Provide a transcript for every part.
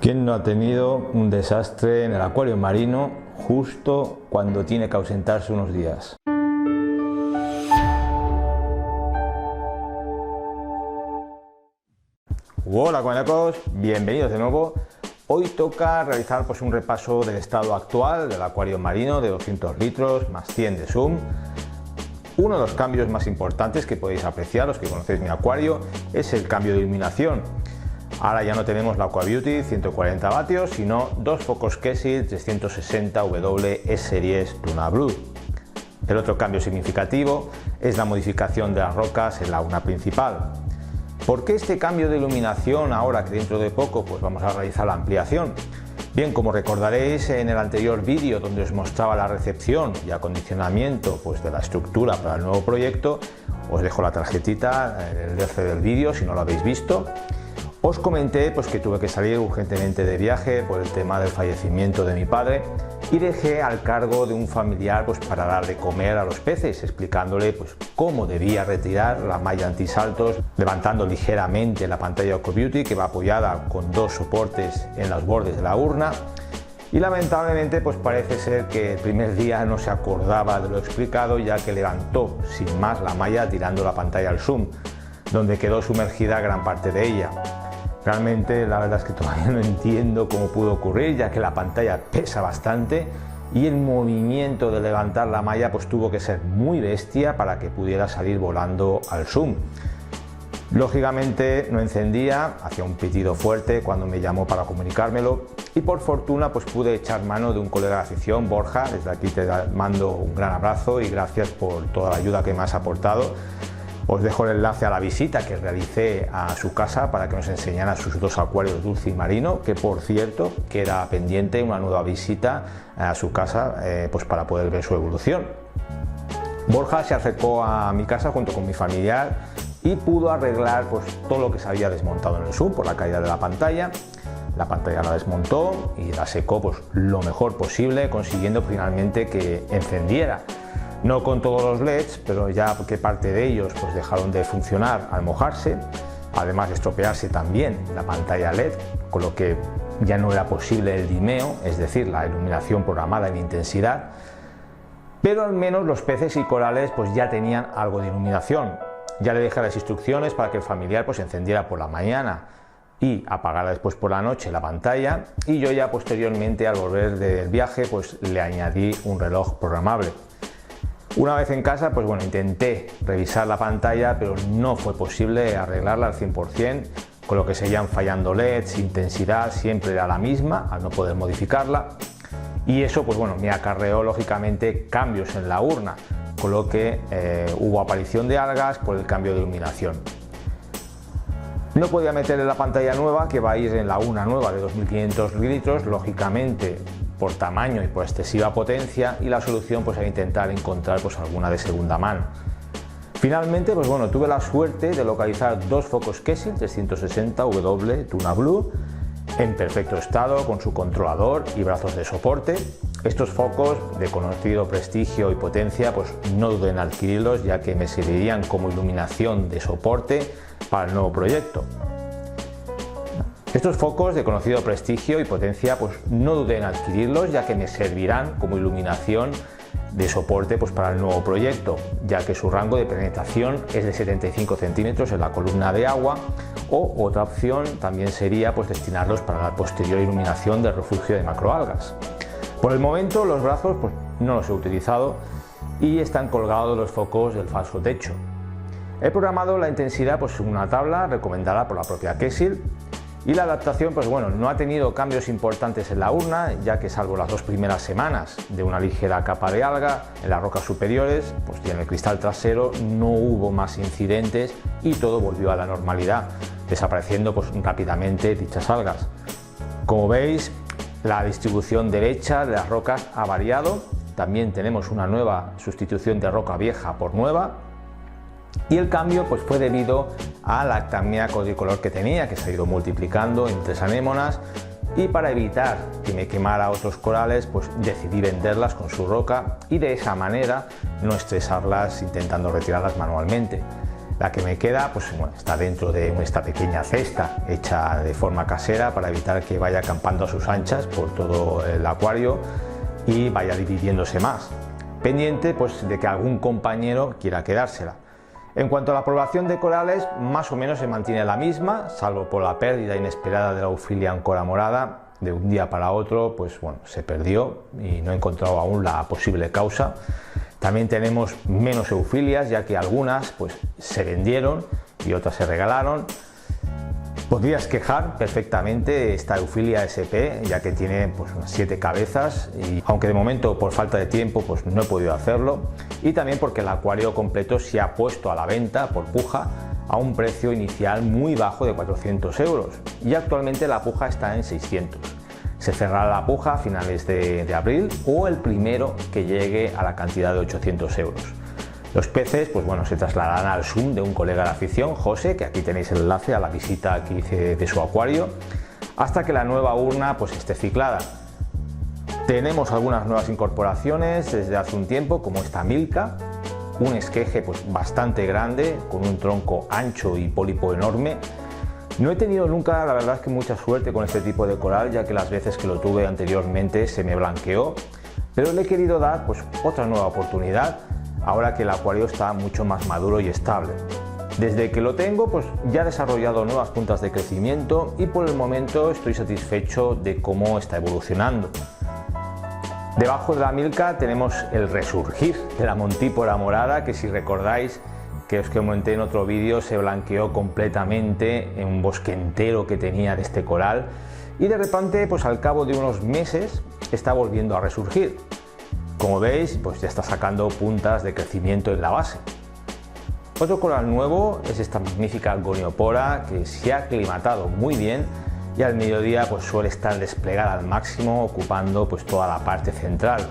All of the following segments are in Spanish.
¿Quién no ha tenido un desastre en el acuario marino justo cuando tiene que ausentarse unos días? Hola conejos, bienvenidos de nuevo. Hoy toca realizar un repaso del estado actual del acuario marino de 200 litros más 100 de zoom. Uno de los cambios más importantes que podéis apreciar, los que conocéis mi acuario, es el cambio de iluminación. Ahora ya no tenemos la AquaBeauty 140 vatios, sino dos focos Kessil 360W S10 Luna Blue. El otro cambio significativo es la modificación de las rocas en la urna principal. ¿Por qué este cambio de iluminación ahora que dentro de poco vamos a realizar la ampliación? Bien, como recordaréis en el anterior vídeo donde os mostraba la recepción y acondicionamiento de la estructura para el nuevo proyecto, os dejo la tarjetita en el enlace del vídeo si no lo habéis visto. Os comenté que tuve que salir urgentemente de viaje por el tema del fallecimiento de mi padre y dejé al cargo de un familiar para dar de comer a los peces, explicándole cómo debía retirar la malla antisaltos, levantando ligeramente la pantalla AquaBeauty que va apoyada con dos soportes en los bordes de la urna. Y lamentablemente parece ser que el primer día no se acordaba de lo explicado, ya que levantó sin más la malla tirando la pantalla al zoom, donde quedó sumergida gran parte de ella. Realmente la verdad es que todavía no entiendo cómo pudo ocurrir, ya que la pantalla pesa bastante y el movimiento de levantar la malla tuvo que ser muy bestia para que pudiera salir volando al zoom. Lógicamente no encendía, hacía un pitido fuerte cuando me llamó para comunicármelo y por fortuna pude echar mano de un colega de afición, Borja. Desde aquí te mando un gran abrazo y gracias por toda la ayuda que me has aportado. Os dejo el enlace a la visita que realicé a su casa para que nos enseñara sus dos acuarios dulce y marino, que por cierto queda pendiente una nueva visita a su casa para poder ver su evolución. Borja se acercó a mi casa junto con mi familiar y pudo arreglar todo lo que se había desmontado en el zoom por la caída de la pantalla. La pantalla la desmontó y la secó lo mejor posible, consiguiendo finalmente que encendiera. No con todos los LEDs, pero ya que parte de ellos dejaron de funcionar al mojarse, además de estropearse también la pantalla LED, con lo que ya no era posible el dimeo, es decir, la iluminación programada en intensidad, pero al menos los peces y corales ya tenían algo de iluminación. Ya le dejé las instrucciones para que el familiar encendiera por la mañana y apagara después por la noche la pantalla, y yo ya posteriormente al volver del viaje le añadí un reloj programable. Una vez en casa, intenté revisar la pantalla, pero no fue posible arreglarla al 100%, con lo que seguían fallando LEDs, intensidad siempre era la misma, al no poder modificarla. Y eso, me acarreó lógicamente cambios en la urna, con lo que hubo aparición de algas por el cambio de iluminación. No podía meterle la pantalla nueva, que va a ir en la urna nueva de 2500 litros, lógicamente, por tamaño y por excesiva potencia, y la solución era intentar encontrar alguna de segunda mano. Finalmente tuve la suerte de localizar dos focos Kessil 360W Luna Blue en perfecto estado, con su controlador y brazos de soporte. Estos focos de conocido prestigio y potencia no duden en adquirirlos, ya que me servirían como iluminación de soporte para el nuevo proyecto. Estos focos de conocido prestigio y potencia no dudé en adquirirlos, ya que me servirán como iluminación de soporte para el nuevo proyecto, ya que su rango de penetración es de 75 centímetros en la columna de agua, o otra opción también sería destinarlos para la posterior iluminación del refugio de macroalgas. Por el momento los brazos no los he utilizado y están colgados los focos del falso techo. He programado la intensidad en una tabla recomendada por la propia Kessil. Y la adaptación no ha tenido cambios importantes en la urna, ya que salvo las dos primeras semanas de una ligera capa de alga en las rocas superiores, y en el cristal trasero no hubo más incidentes y todo volvió a la normalidad, desapareciendo rápidamente dichas algas. Como veis, la distribución derecha de las rocas ha variado, también tenemos una nueva sustitución de roca vieja por nueva. Y el cambio fue debido a la actamia codicolor que tenía, que se ha ido multiplicando en 3 anémonas, y para evitar que me quemara otros corales decidí venderlas con su roca y de esa manera no estresarlas intentando retirarlas manualmente. La que me queda pues, bueno, está dentro de esta pequeña cesta hecha de forma casera para evitar que vaya acampando a sus anchas por todo el acuario y vaya dividiéndose más, pendiente pues, de que algún compañero quiera quedársela. En cuanto a la población de corales, más o menos se mantiene la misma, salvo por la pérdida inesperada de la Ophilia ancora morada. De un día para otro pues, bueno, se perdió y no he encontrado aún la posible causa. También tenemos menos eufilias, ya que algunas pues, se vendieron y otras se regalaron. Podrías quejar perfectamente esta Euphilia SP, ya que tiene pues, unas 7 cabezas, y aunque de momento por falta de tiempo pues, no he podido hacerlo, y también porque el acuario completo se ha puesto a la venta por puja a un precio inicial muy bajo de 400 euros y actualmente la puja está en 600. Se cerrará la puja a finales de abril o el primero que llegue a la cantidad de 800 euros. Los peces pues bueno, se trasladarán al Zoom de un colega de afición, José, que aquí tenéis el enlace a la visita que hice de su acuario, hasta que la nueva urna pues, esté ciclada. Tenemos algunas nuevas incorporaciones desde hace un tiempo, como esta Milka, un esqueje pues, bastante grande, con un tronco ancho y pólipo enorme. No he tenido nunca, la verdad es que mucha suerte con este tipo de coral, ya que las veces que lo tuve anteriormente se me blanqueó, pero le he querido dar pues, otra nueva oportunidad, ahora que el acuario está mucho más maduro y estable. Desde que lo tengo, pues ya he desarrollado nuevas puntas de crecimiento y por el momento estoy satisfecho de cómo está evolucionando. Debajo de la Milka tenemos el resurgir de la Montípora morada, que si recordáis, que os comenté en otro vídeo, se blanqueó completamente en un bosque entero que tenía de este coral y de repente, pues al cabo de unos meses, está volviendo a resurgir. Como veis, pues ya está sacando puntas de crecimiento en la base. Otro coral nuevo es esta magnífica Goniopora, que se ha aclimatado muy bien y al mediodía pues suele estar desplegada al máximo, ocupando pues toda la parte central.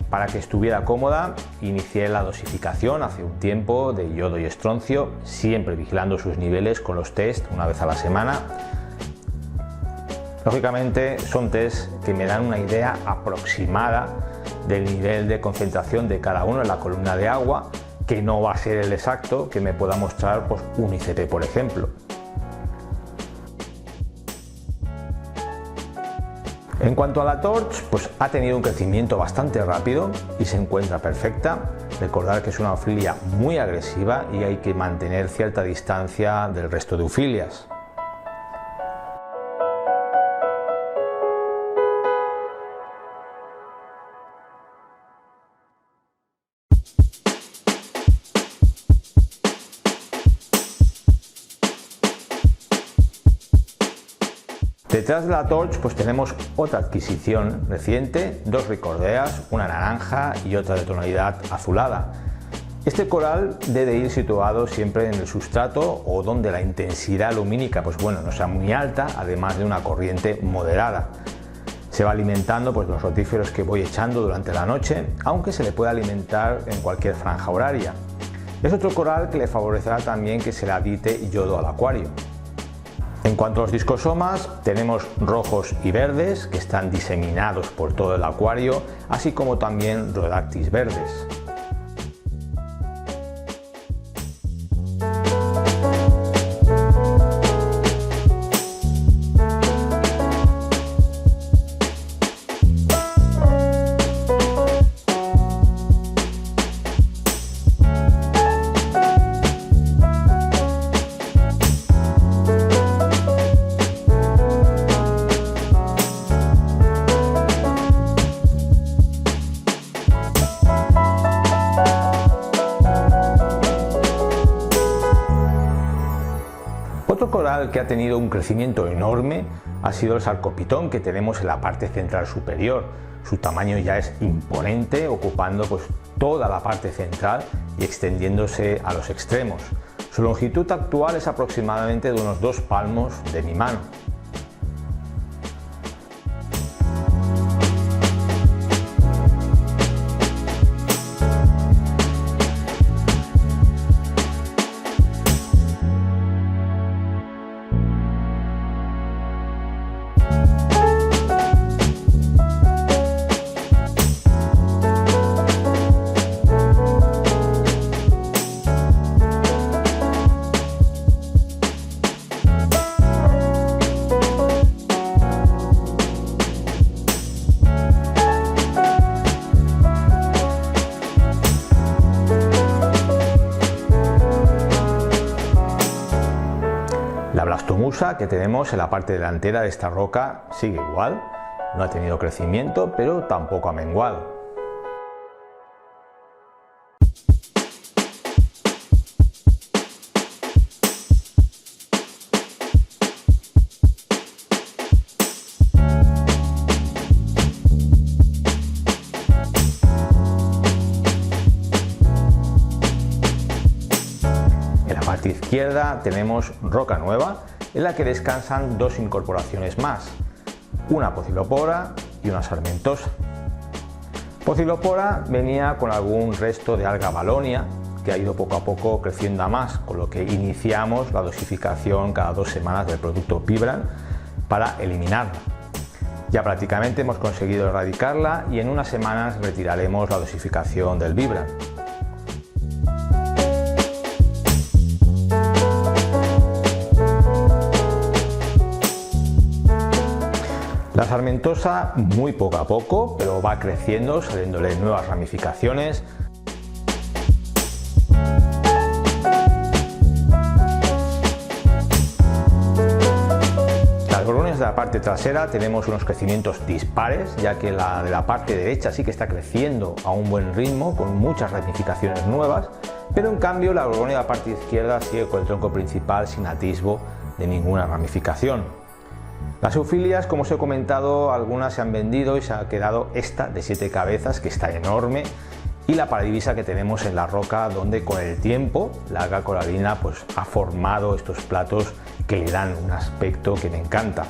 Para que estuviera cómoda, inicié la dosificación hace un tiempo de yodo y estroncio, siempre vigilando sus niveles con los test una vez a la semana. Lógicamente son test que me dan una idea aproximada del nivel de concentración de cada uno en la columna de agua, que no va a ser el exacto que me pueda mostrar pues, un ICP, por ejemplo. En cuanto a la Torch, pues ha tenido un crecimiento bastante rápido y se encuentra perfecta. Recordad que es una Ophilia muy agresiva y hay que mantener cierta distancia del resto de Euphilias. Detrás de la Torch pues tenemos otra adquisición reciente, 2 ricordeas, una naranja y otra de tonalidad azulada. Este coral debe ir situado siempre en el sustrato o donde la intensidad lumínica pues bueno, no sea muy alta, además de una corriente moderada. Se va alimentando pues, los rotíferos que voy echando durante la noche, aunque se le puede alimentar en cualquier franja horaria. Es otro coral que le favorecerá también que se le adite yodo al acuario. En cuanto a los discosomas, tenemos rojos y verdes que están diseminados por todo el acuario, así como también Rhodactis verdes. Otro coral que ha tenido un crecimiento enorme ha sido el Sarcopitón, que tenemos en la parte central superior. Su tamaño ya es imponente, ocupando pues, toda la parte central y extendiéndose a los extremos. Su longitud actual es aproximadamente de unos 2 palmos de mi mano. La blastomusa que tenemos en la parte delantera de esta roca sigue igual, no ha tenido crecimiento, pero tampoco ha menguado. Izquierda tenemos roca nueva en la que descansan dos incorporaciones más, una pocilopora y una sarmentosa. Pocilopora venía con algún resto de alga valonia que ha ido poco a poco creciendo a más, con lo que iniciamos la dosificación cada 2 semanas del producto Vibram para eliminarla. Ya prácticamente hemos conseguido erradicarla y en unas semanas retiraremos la dosificación del Vibram. La sarmentosa muy poco a poco, pero va creciendo, saliéndole nuevas ramificaciones. Las borgoñas de la parte trasera tenemos unos crecimientos dispares, ya que la de la parte derecha sí que está creciendo a un buen ritmo, con muchas ramificaciones nuevas, pero en cambio la borgoña de la parte izquierda sigue con el tronco principal sin atisbo de ninguna ramificación. Las eufilias, como os he comentado, algunas se han vendido y se ha quedado esta de 7 cabezas, que está enorme, y la paradivisa que tenemos en la roca, donde con el tiempo la alga coralina pues ha formado estos platos que le dan un aspecto que me encanta.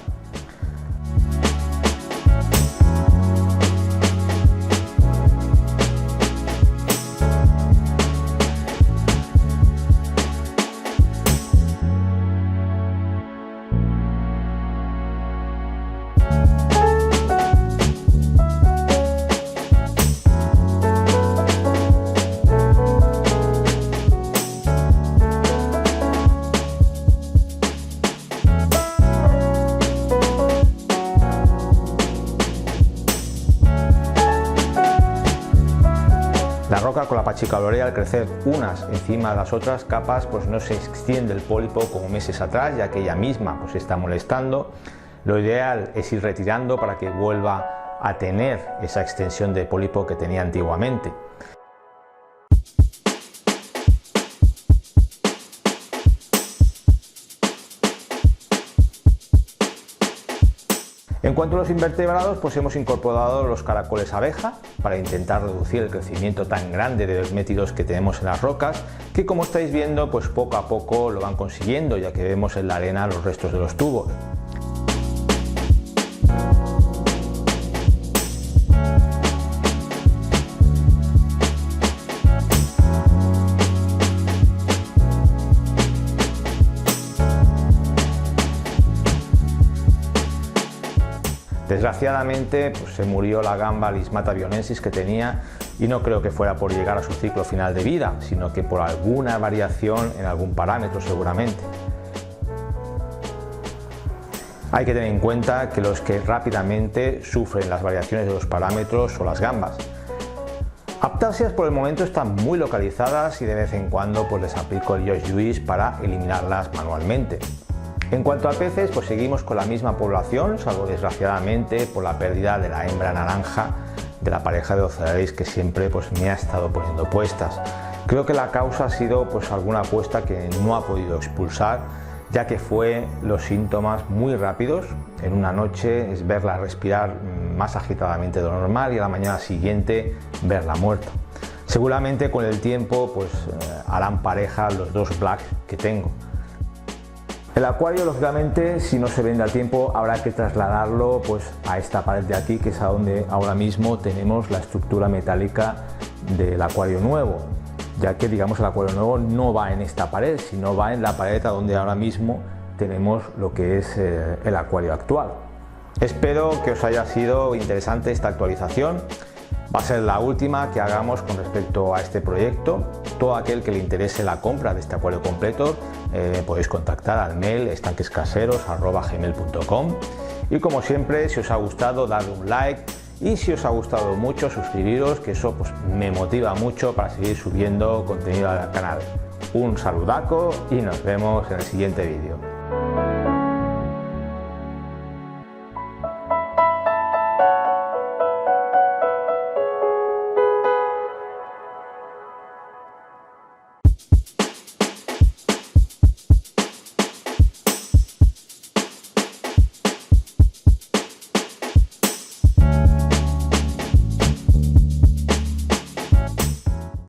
La roca con la pachicalorea, al crecer unas encima de las otras capas, pues no se extiende el pólipo como meses atrás, ya que ella misma pues está molestando. Lo ideal es ir retirando para que vuelva a tener esa extensión de pólipo que tenía antiguamente. En cuanto a los invertebrados, pues hemos incorporado los caracoles abeja para intentar reducir el crecimiento tan grande de desmétidos que tenemos en las rocas, que como estáis viendo, pues poco a poco lo van consiguiendo, ya que vemos en la arena los restos de los tubos. Desgraciadamente pues se murió la gamba Lismata vionensis que tenía, y no creo que fuera por llegar a su ciclo final de vida, sino que por alguna variación en algún parámetro seguramente. Hay que tener en cuenta que los que rápidamente sufren las variaciones de los parámetros son las gambas. Aptáceas por el momento están muy localizadas y de vez en cuando pues les aplico el Josh Lewis para eliminarlas manualmente. En cuanto a peces, pues seguimos con la misma población, salvo desgraciadamente por la pérdida de la hembra naranja de la pareja de Ocellaris que siempre pues me ha estado poniendo puestas. Creo que la causa ha sido pues alguna puesta que no ha podido expulsar, ya que fue los síntomas muy rápidos. En una noche es verla respirar más agitadamente de lo normal y a la mañana siguiente verla muerta. Seguramente con el tiempo pues harán pareja los dos black que tengo. El acuario, lógicamente, si no se vende a tiempo, habrá que trasladarlo pues a esta pared de aquí, que es a donde ahora mismo tenemos la estructura metálica del acuario nuevo, ya que digamos el acuario nuevo no va en esta pared, sino va en la pared a donde ahora mismo tenemos lo que es el acuario actual. Espero que os haya sido interesante esta actualización. Va a ser la última que hagamos con respecto a este proyecto. Todo aquel que le interese la compra de este acuario completo podéis contactar al mail estanquescaseros@gmail.com, y como siempre, si os ha gustado, dadle un like, y si os ha gustado mucho, suscribiros, que eso pues me motiva mucho para seguir subiendo contenido al canal. Un saludaco y nos vemos en el siguiente vídeo.